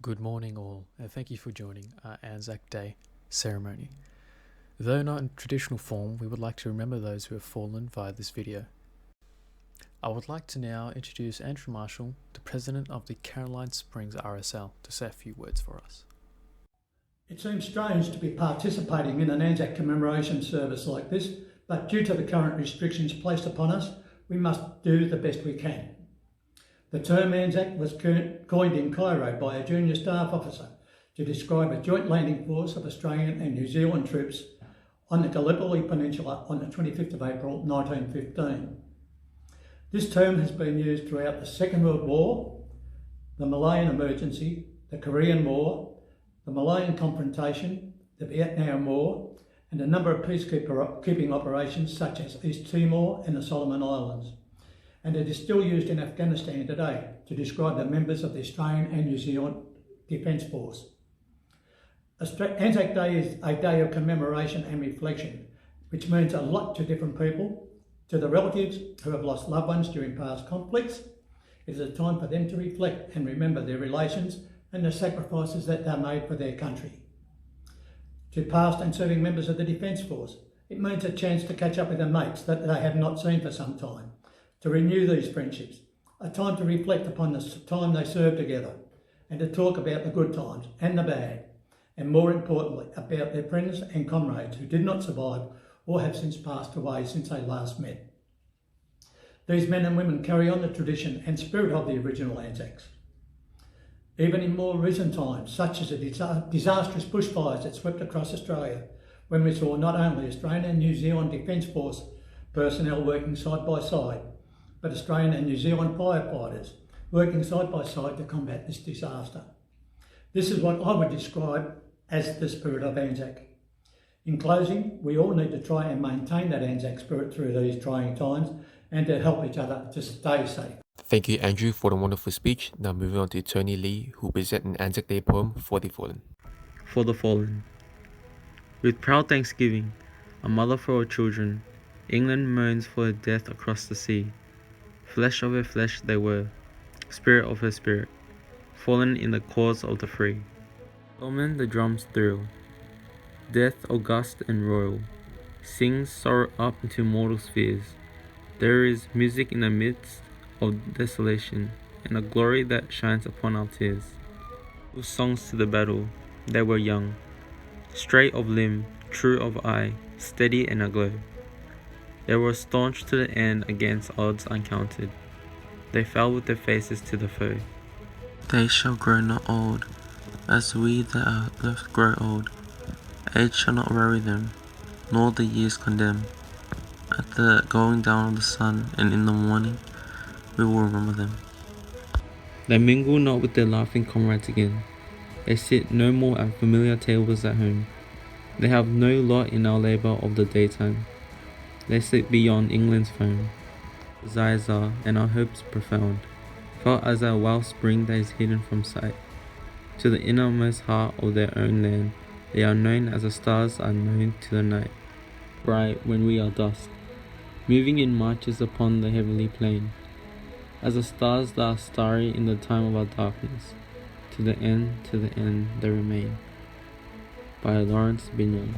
Good morning all, and thank you for joining our Anzac Day Ceremony. Though not in traditional form, we would like to remember those who have fallen via this video. I would like to now introduce Andrew Marshall, the President of the Caroline Springs RSL, to say a few words for us. It seems strange to be participating in an Anzac commemoration service like this, but due to the current restrictions placed upon us, we must do the best we can. The term Anzac was coined in Cairo by a junior staff officer to describe a joint landing force of Australian and New Zealand troops on the Gallipoli Peninsula on the 25th of April 1915. This term has been used throughout the Second World War, the Malayan Emergency, the Korean War, the Malayan Confrontation, the Vietnam War, and a number of peacekeeping operations such as East Timor and the Solomon Islands. And it is still used in Afghanistan today to describe the members of the Australian and New Zealand Defence Force. Anzac Day is a day of commemoration and reflection, which means a lot to different people. To the relatives who have lost loved ones during past conflicts, it is a time for them to reflect and remember their relations and the sacrifices that they made for their country. To past and serving members of the Defence Force, it means a chance to catch up with their mates that they have not seen for some time, to renew these friendships, a time to reflect upon the time they served together, and to talk about the good times and the bad, and more importantly, about their friends and comrades who did not survive or have since passed away since they last met. These men and women carry on the tradition and spirit of the original Anzacs. Even in more recent times, such as the disastrous bushfires that swept across Australia, when we saw not only Australian and New Zealand Defence Force personnel working side by side, but Australian and New Zealand firefighters working side by side to combat this disaster. This is what I would describe as the spirit of Anzac. In closing, we all need to try and maintain that Anzac spirit through these trying times and to help each other to stay safe. Thank you, Andrew, for the wonderful speech. Now moving on to Tony Lee, who presents an Anzac Day poem for the fallen. For the fallen. With proud thanksgiving, a mother for her children, England mourns for her death across the sea. Flesh of her flesh they were, spirit of her spirit, fallen in the cause of the free. Omen the drums thrill, death august and royal, sings sorrow up into mortal spheres. There is music in the midst of desolation, and a glory that shines upon our tears. With songs to the battle, they were young, straight of limb, true of eye, steady and aglow. They were staunch to the end against odds uncounted. They fell with their faces to the foe. They shall grow not old, as we that are left grow old. Age shall not weary them, nor the years condemn. At the going down of the sun, and in the morning, we will remember them. They mingle not with their laughing comrades again. They sit no more at familiar tables at home. They have no lot in our labour of the daytime. They sit beyond England's foam. Desires are, and our hopes profound, felt as a wellspring that is hidden from sight. To the innermost heart of their own land, they are known as the stars are known to the night. Bright when we are dusk, moving in marches upon the heavenly plain, as the stars that are starry in the time of our darkness, to the end they remain. By Lawrence Binion.